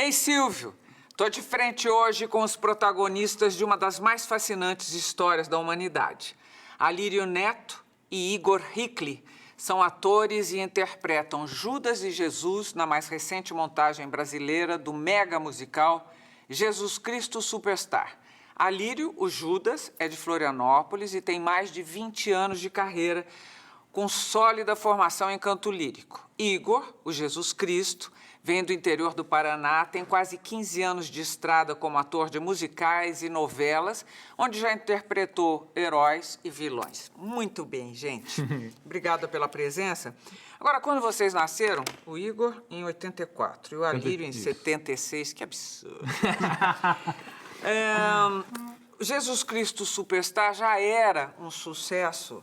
Ei, Silvio, tô de frente hoje com os protagonistas de uma das mais fascinantes histórias da humanidade. Alírio Neto e Igor Hickley são atores e interpretam Judas e Jesus na mais recente montagem brasileira do mega musical Jesus Cristo Superstar. Alírio, o Judas, é de Florianópolis e tem mais de 20 anos de carreira com sólida formação em canto lírico. Igor, o Jesus Cristo, vem do interior do Paraná, tem quase 15 anos de estrada como ator de musicais e novelas, onde já interpretou heróis e vilões. Muito bem, gente. Obrigada pela presença. Agora, quando vocês nasceram, o Igor em 84 e o Alírio em 76, que absurdo. Jesus Cristo Superstar já era um sucesso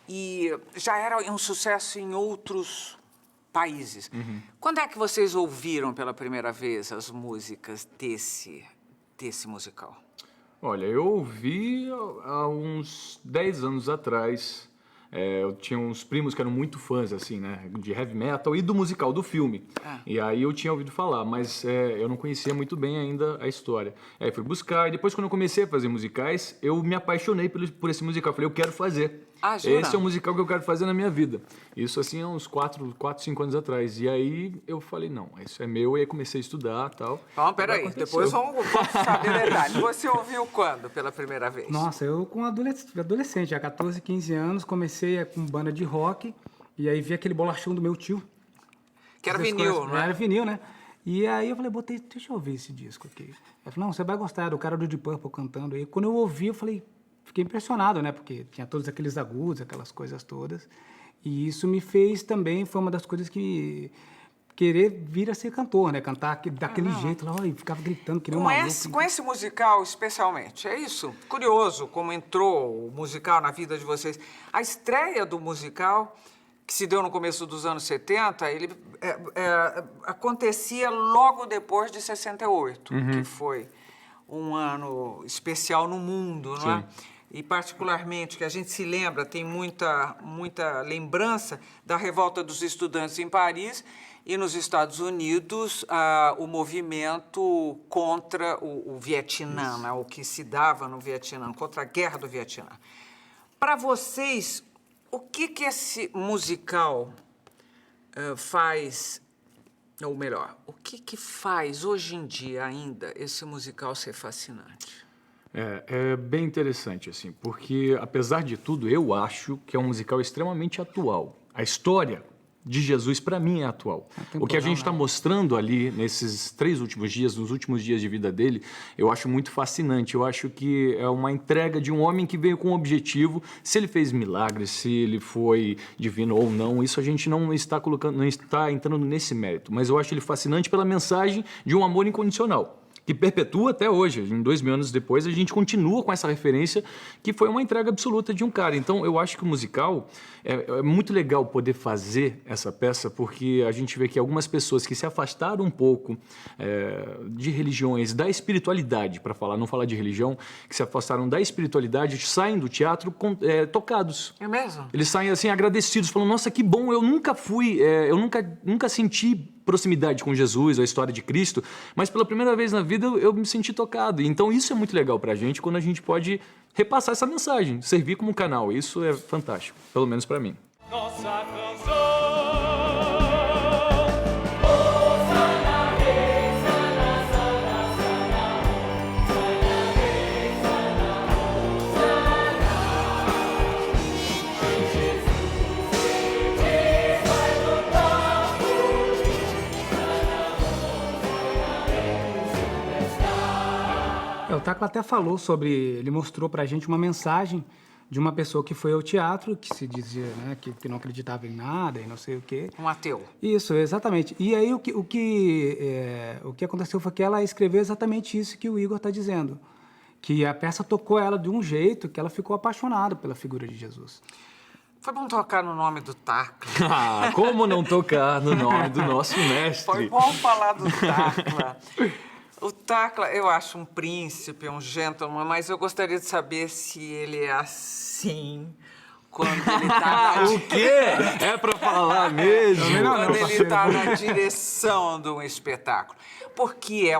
e já era um sucesso em outros países. Quando é que vocês ouviram pela primeira vez as músicas desse musical? Olha, eu ouvi há uns 10 anos atrás. Eu tinha uns primos que eram muito fãs, assim, né, de heavy metal e do musical, do filme. E aí eu tinha ouvido falar, mas eu não conhecia muito bem ainda a história. Aí fui buscar, e depois quando eu comecei a fazer musicais, eu me apaixonei por esse musical. Falei, eu quero fazer. Jura? Esse é o musical que eu quero fazer na minha vida. Isso, assim, há uns 4, 5 anos atrás. E aí eu falei, não, isso é meu. E aí comecei a estudar e tal. Então, peraí, depois vamos saber detalhes. Você ouviu quando pela primeira vez? Nossa, eu com adolescente, há 14, 15 anos, comecei com banda de rock. E aí vi aquele bolachão do meu tio. Que era vinil, não é? Era vinil, né? E aí eu falei, deixa eu ouvir esse disco aqui. Ele falou, não, você vai gostar, do cara do Deep Purple cantando. E quando eu ouvi, eu falei... Fiquei impressionado, né? Porque tinha todos aqueles agudos, aquelas coisas todas. E isso me fez também, foi uma das coisas que... Querer vir a ser cantor, né? Cantar daquele jeito lá, e ficava gritando, que nem um maluco. Com esse musical, especialmente, é isso? Curioso como entrou o musical na vida de vocês. A estreia do musical, que se deu no começo dos anos 70, ele acontecia logo depois de 68, que foi um ano especial no mundo, não é? E particularmente, que a gente se lembra, tem muita lembrança da revolta dos estudantes em Paris e nos Estados Unidos, o movimento contra o Vietnã, né? O que se dava no Vietnã, contra a guerra do Vietnã. Para vocês, o que esse musical faz, ou melhor, o que faz hoje em dia ainda esse musical ser fascinante? É bem interessante, assim, porque, apesar de tudo, eu acho que é um musical extremamente atual. A história de Jesus, para mim, é atual. O que a gente está mostrando ali, nesses 3 últimos dias, nos últimos dias de vida dele, eu acho muito fascinante. Eu acho que é uma entrega de um homem que veio com um objetivo. Se ele fez milagres, se ele foi divino ou não, isso a gente não está colocando, não está entrando nesse mérito. Mas eu acho ele fascinante pela mensagem de um amor incondicional, que perpetua até hoje. Em 2000 anos depois, a gente continua com essa referência, que foi uma entrega absoluta de um cara. Então, eu acho que o musical é muito legal poder fazer essa peça, porque a gente vê que algumas pessoas que se afastaram um pouco de religiões, da espiritualidade, para não falar de religião, que se afastaram da espiritualidade, saem do teatro tocados. É mesmo? Eles saem assim agradecidos, falando, nossa, que bom, eu nunca fui, eu nunca senti proximidade com Jesus, a história de Cristo, mas pela primeira vez na vida eu me senti tocado. Então isso é muito legal pra gente, quando a gente pode repassar essa mensagem, servir como canal. Isso é fantástico, pelo menos pra mim. Nossa canção. O Tacla até falou sobre, ele mostrou pra gente uma mensagem de uma pessoa que foi ao teatro, que se dizia, né, que não acreditava em nada e não sei o quê. Um ateu. Isso, exatamente. E aí o que aconteceu foi que ela escreveu exatamente isso que o Igor está dizendo, que a peça tocou ela de um jeito que ela ficou apaixonada pela figura de Jesus. Foi bom tocar no nome do Tacla. Como não tocar no nome do nosso mestre? Foi bom falar do Tacla. O Tacla, eu acho um príncipe, um gentleman, mas eu gostaria de saber se ele é assim quando ele tá O quê? É pra falar mesmo? quando ele está na direção de um espetáculo. Porque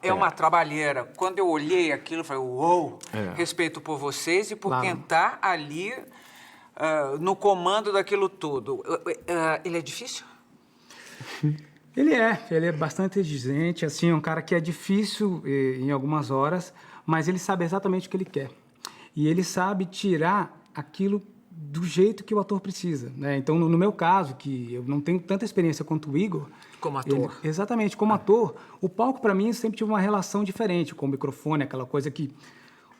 é uma trabalheira. Quando eu olhei aquilo, eu falei, uou, respeito por vocês e por quem está ali no comando daquilo tudo. Ele é difícil? Ele é bastante exigente, assim, um cara que é difícil em algumas horas, mas ele sabe exatamente o que ele quer. E ele sabe tirar aquilo do jeito que o ator precisa, né? Então, no meu caso, que eu não tenho tanta experiência quanto o Igor... Como ator. Exatamente, como ator, o palco, para mim, sempre tive uma relação diferente com o microfone, aquela coisa que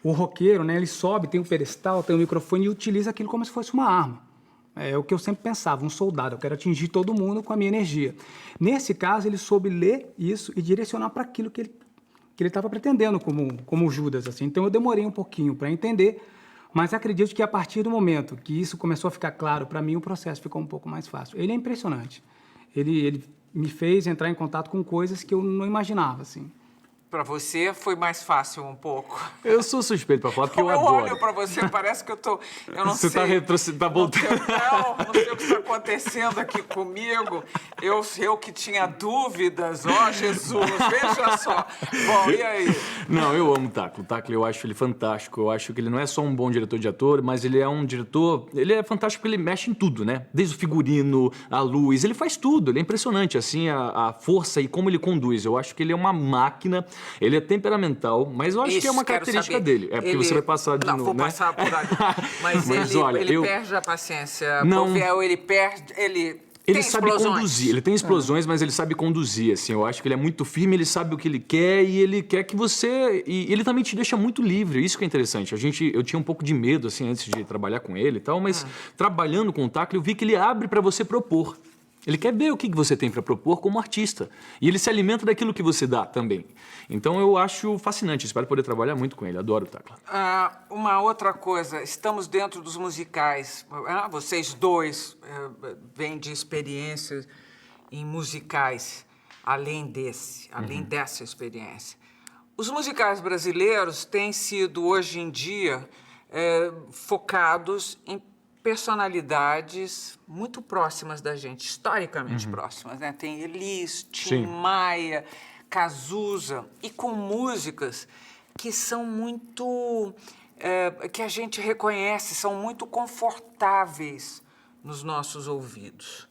o roqueiro, né, ele sobe, tem um pedestal, tem um microfone e utiliza aquilo como se fosse uma arma. É o que eu sempre pensava, um soldado, eu quero atingir todo mundo com a minha energia. Nesse caso, ele soube ler isso e direcionar para aquilo que ele estava pretendendo como Judas, assim. Então, eu demorei um pouquinho para entender, mas acredito que a partir do momento que isso começou a ficar claro, para mim o processo ficou um pouco mais fácil. Ele é impressionante. Ele me fez entrar em contato com coisas que eu não imaginava, assim. Para você foi mais fácil um pouco. Eu sou suspeito pra falar, porque eu Eu adoro. olho para você, parece que eu não Você sei. Você tá voltando. Não sei o que está acontecendo aqui comigo. Eu que tinha dúvidas, Jesus, veja só. Bom, e aí? Não, eu amo o Taclo. O Taclo, eu acho ele fantástico. Eu acho que ele não é só um bom diretor de ator, mas ele é um diretor... Ele é fantástico porque ele mexe em tudo, né? Desde o figurino, a luz, ele faz tudo. Ele é impressionante, assim, a força e como ele conduz. Eu acho que ele é uma máquina, ele é temperamental, mas eu acho que é uma característica dele. É porque você vai passar de novo, Não, vou né? passar por ali. Mas olha, ele perde a paciência. Não. Ou ele perde... Ele tem sabe explosões. conduzir, ele tem explosões, mas ele sabe conduzir, assim. Eu acho que ele é muito firme, ele sabe o que ele quer e ele quer que você... E ele também te deixa muito livre, isso que é interessante. Eu tinha um pouco de medo, assim, antes de trabalhar com ele e tal, mas trabalhando com o Taclo, eu vi que ele abre para você propor. Ele quer ver o que você tem para propor como artista. E ele se alimenta daquilo que você dá também. Então eu acho fascinante, espero poder trabalhar muito com ele, adoro o Tacla. Uma outra coisa, estamos dentro dos musicais. Vocês dois vêm de experiências em musicais, além dessa experiência. Os musicais brasileiros têm sido, hoje em dia, focados em personalidades muito próximas da gente, historicamente próximas, né? Tem Elis, Tim Maia, Cazuza, e com músicas que são muito... que a gente reconhece, são muito confortáveis nos nossos ouvidos.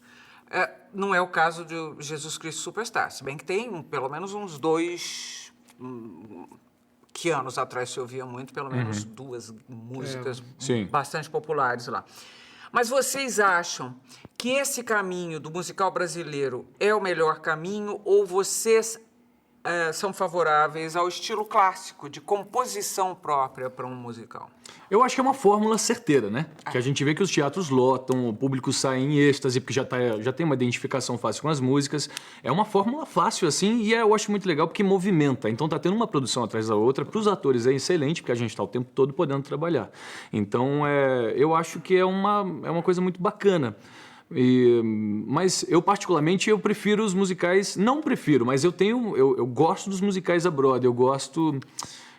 Não é o caso de Jesus Cristo Superstar, se bem que tem pelo menos uns dois... que anos atrás se ouvia muito, pelo menos duas músicas bastante populares lá. Mas vocês acham que esse caminho do musical brasileiro é o melhor caminho ou vocês são favoráveis ao estilo clássico, de composição própria para um musical? Eu acho que é uma fórmula certeira, né? Que a gente vê que os teatros lotam, o público sai em êxtase, porque já tem uma identificação fácil com as músicas. É uma fórmula fácil, assim, e eu acho muito legal porque movimenta. Então tá tendo uma produção atrás da outra. Para os atores é excelente, porque a gente tá o tempo todo podendo trabalhar. Então, eu acho que é uma coisa muito bacana. Mas eu particularmente eu prefiro os musicais, não prefiro, mas eu gosto dos musicais a Broadway, eu gosto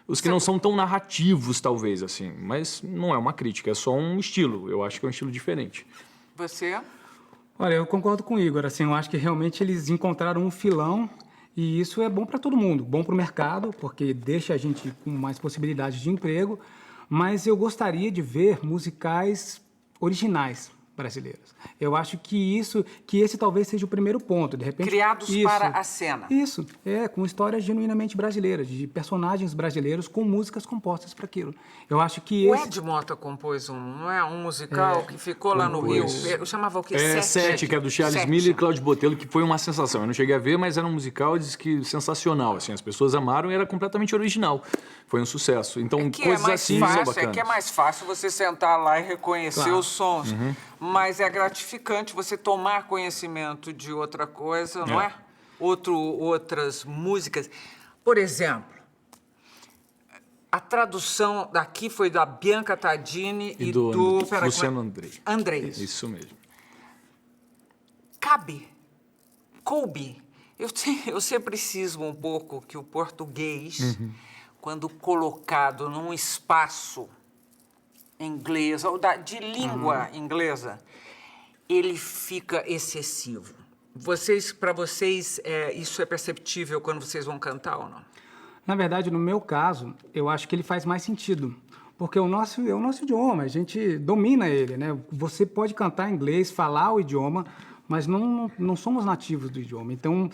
os que não são tão narrativos talvez assim, mas não é uma crítica, é só um estilo, eu acho que é um estilo diferente. Você? Olha, eu concordo com o Igor, assim, eu acho que realmente eles encontraram um filão e isso é bom para todo mundo, bom para o mercado, porque deixa a gente com mais possibilidades de emprego, mas eu gostaria de ver musicais originais brasileiros. Eu acho que esse talvez seja o primeiro ponto, de repente... Criados para a cena. Isso, com histórias genuinamente brasileiras, de personagens brasileiros com músicas compostas para aquilo. Eu acho que o Ed Mota compôs não é? Um musical que ficou lá no Rio. Eu chamava o quê? Sete, que é do Charles Miller e Cláudio Botelho, que foi uma sensação. Eu não cheguei a ver, mas era um musical, diz que sensacional. Assim, as pessoas amaram e era completamente original. Foi um sucesso. Então, coisas assim são bacanas. É que é mais fácil você sentar lá e reconhecer os sons. Mas é gratificante você tomar conhecimento de outra coisa, não é? Outras músicas. Por exemplo, a tradução daqui foi da Bianca Tadini e do Luciano Andrei. Isso mesmo. Coube. Eu sempre cismo um pouco que o português, quando colocado num espaço inglês, ou de língua inglesa, ele fica excessivo. Para vocês, isso é perceptível quando vocês vão cantar ou não? Na verdade, no meu caso, eu acho que ele faz mais sentido. Porque é o nosso idioma, a gente domina ele, né? Você pode cantar em inglês, falar o idioma, mas não somos nativos do idioma. Então,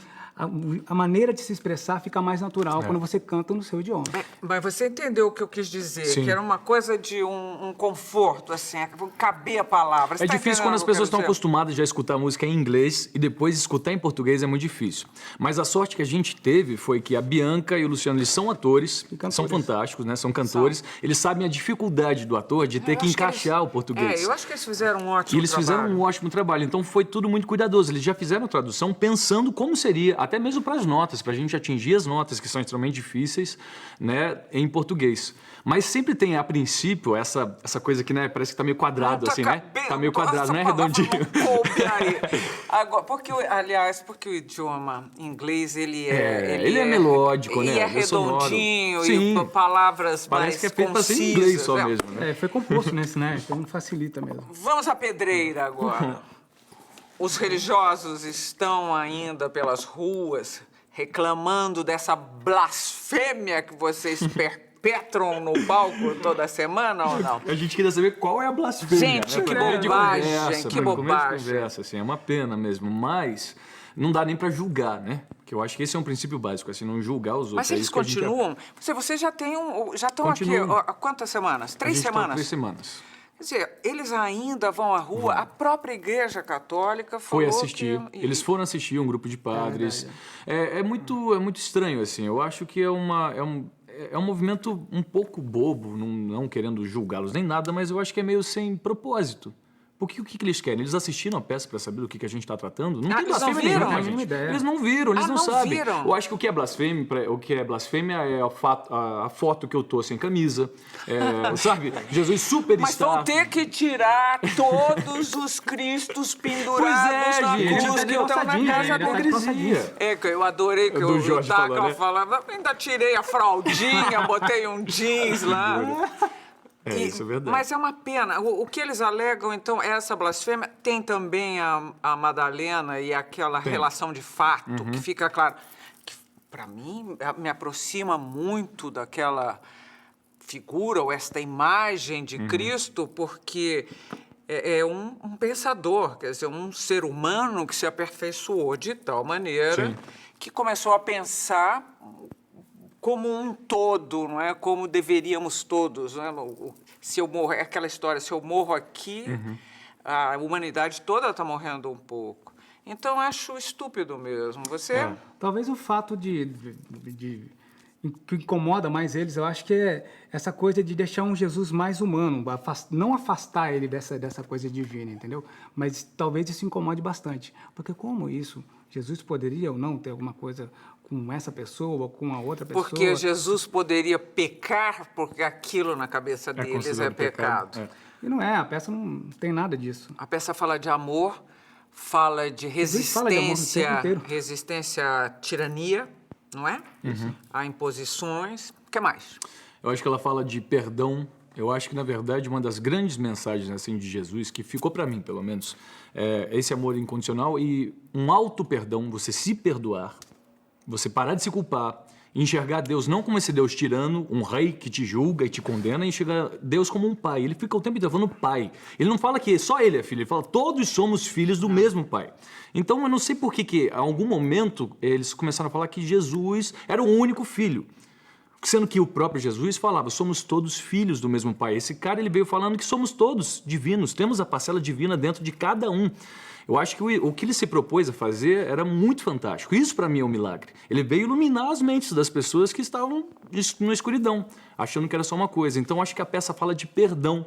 a maneira de se expressar fica mais natural quando você canta no seu idioma. Mas você entendeu o que eu quis dizer? Sim. Que era uma coisa de um conforto, assim, caber a palavra. Você É tá difícil quando entendendo as o que eu pessoas estão quero dizer? acostumadas já a escutar música em inglês e depois escutar em português é muito difícil. Mas a sorte que a gente teve foi que a Bianca e o Luciano, eles são atores, são fantásticos, né? São cantores. Eles sabem a dificuldade do ator de ter que encaixar o português. eu acho que eles fizeram um ótimo E eles fizeram um ótimo trabalho, então foi tudo muito cuidadoso. Eles já fizeram a tradução pensando como seria, até mesmo para as notas, para a gente atingir as notas, que são extremamente difíceis, né, em português. Mas sempre tem, a princípio, essa coisa que, né, parece que está meio quadrado, assim, né? Está meio quadrado, não é redondinho. Agora, porque o idioma inglês, ele é melódico, né? E é Ele é sonoro. redondinho, Sim. e palavras Parece mais que é feito para ser em concisas, inglês só né? mesmo, né? Foi composto nesse, né? Então facilita mesmo. Vamos à pedreira agora. Os religiosos estão ainda pelas ruas reclamando dessa blasfêmia que vocês perpetram no palco toda semana ou não? A gente queria saber qual é a blasfêmia. Gente, né? que Pra começo de bobagem, conversa, que pra começo de bobagem. conversa, assim, é uma pena mesmo, mas não dá nem para julgar, né? Que eu acho que esse é um princípio básico, assim, não julgar os outros. Mas é eles isso que a gente continuam? Você já estão aqui Continuam. há quantas semanas? A 3 gente tá semanas? 3 semanas. Quer dizer, eles ainda vão à rua. A própria Igreja Católica falou Foi assistir. que... Eles foram assistir, um grupo de padres. É muito estranho, assim. Eu acho que é um movimento um pouco bobo, não querendo julgá-los nem nada, mas eu acho que é meio sem propósito. Porque o que eles querem? Eles assistiram a peça para saber do que a gente está tratando? Não tem eles não blasfêmia viram? nenhuma, Não tem gente. ideia. Eles não viram, eles não não sabem. viram? Eu acho que o que é blasfêmia é a foto que eu tô sem camisa, sabe? Jesus Mas superstar. vão ter que tirar todos os cristos pendurados na gente, cruz que entendeu? estão na Calçadinha, casa ainda tá de deles. calçadinha. Que eu adorei que Do o Jorge Taca falou, né? falava. Ainda tirei a fraldinha, botei um jeans lá. Isso é verdade. Mas é uma pena. O que eles alegam, então, é essa blasfêmia. Tem também a Madalena e aquela relação de fato, que fica claro. Que, para mim, me aproxima muito daquela figura ou esta imagem de Cristo, porque é um pensador, quer dizer, um ser humano que se aperfeiçoou de tal maneira que começou a pensar como um todo, não é? Como deveríamos todos, não é? Se eu morro, é aquela história, se eu morro aqui, a humanidade toda está morrendo um pouco. Então, acho estúpido mesmo. Você... Talvez o fato que incomoda mais eles, eu acho que é essa coisa de deixar um Jesus mais humano, não afastar ele dessa coisa divina, entendeu? Mas talvez isso incomode bastante. Porque como isso? Jesus poderia ou não ter alguma coisa com essa pessoa ou com a outra pessoa? Porque Jesus poderia pecar porque aquilo na cabeça deles é considerado pecado. E não é, a peça não tem nada disso. A peça fala de amor, fala de Jesus fala de amor o tempo inteiro. resistência à tirania, não é? A imposições. O que mais? Eu acho que ela fala de perdão. Eu acho que, na verdade, uma das grandes mensagens assim, de Jesus, que ficou para mim, pelo menos, é esse amor incondicional e um auto-perdão, você se perdoar, você parar de se culpar, enxergar Deus não como esse Deus tirano, um rei que te julga e te condena, e enxergar Deus como um pai. Ele fica o tempo inteiro falando pai. Ele não fala que só ele é filho, ele fala todos somos filhos do mesmo pai. Então, eu não sei por que, em algum momento, eles começaram a falar que Jesus era o único filho. Sendo que o próprio Jesus falava, somos todos filhos do mesmo pai. Esse cara, ele veio falando que somos todos divinos, temos a parcela divina dentro de cada um. Eu acho que o que ele se propôs a fazer era muito fantástico. Isso, para mim, é um milagre. Ele veio iluminar as mentes das pessoas que estavam na escuridão, achando que era só uma coisa. Então, acho que a peça fala de perdão,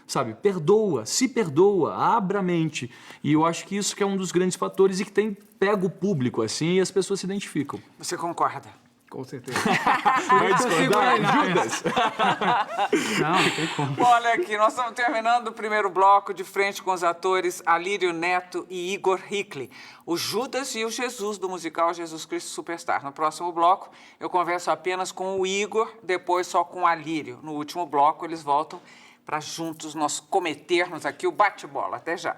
sabe? Perdoa, se perdoa, abra a mente. E eu acho que isso que é um dos grandes fatores e que pega o público, assim, e as pessoas se identificam. Você concorda? Com certeza. Vai discordar, Judas? Não tem como. Olha aqui, nós estamos terminando o primeiro bloco de frente com os atores Alírio Neto e Igor Hickley, o Judas e o Jesus do musical Jesus Cristo Superstar. No próximo bloco, eu converso apenas com o Igor, depois só com o Alírio. No último bloco, eles voltam para juntos nós cometermos aqui o bate-bola. Até já.